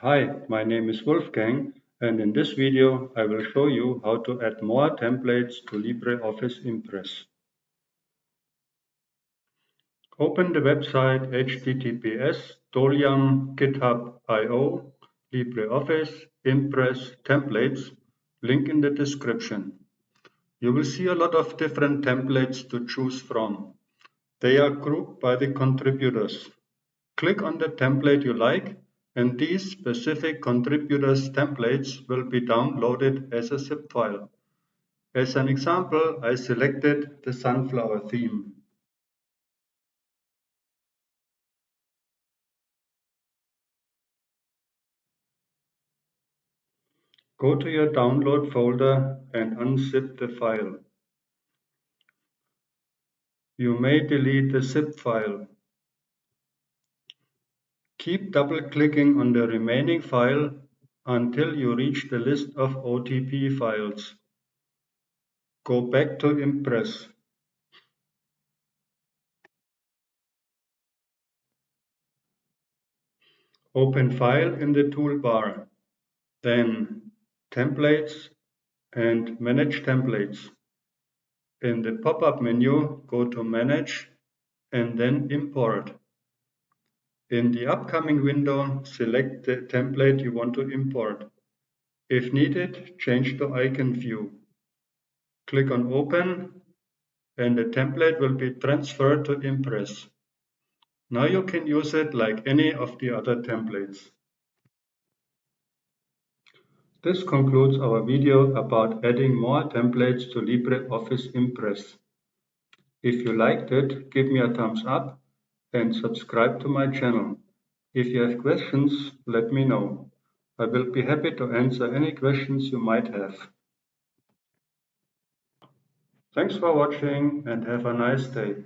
Hi, my name is Wolfgang, and in this video I will show you how to add more templates to LibreOffice Impress. Open the website https://dolyam/github.io LibreOffice Impress Templates, link in the description. You will see a lot of different templates to choose from. They are grouped by the contributors. Click on the template you like, and these specific contributors' templates will be downloaded as a zip file. As an example, I selected the sunflower theme. Go to your download folder and unzip the file. You may delete the zip file. Keep double-clicking on the remaining file until you reach the list of OTP files. Go back to Impress. Open File in the toolbar, then Templates and Manage Templates. In the pop-up menu, go to Manage and then Import. In the upcoming window, select the template you want to import. If needed, change the icon view. Click on Open and the template will be transferred to Impress. Now you can use it like any of the other templates. This concludes our video about adding more templates to LibreOffice Impress. If you liked it, give me a thumbs up and subscribe to my channel. If you have questions, let me know. I will be happy to answer any questions you might have. Thanks for watching and have a nice day.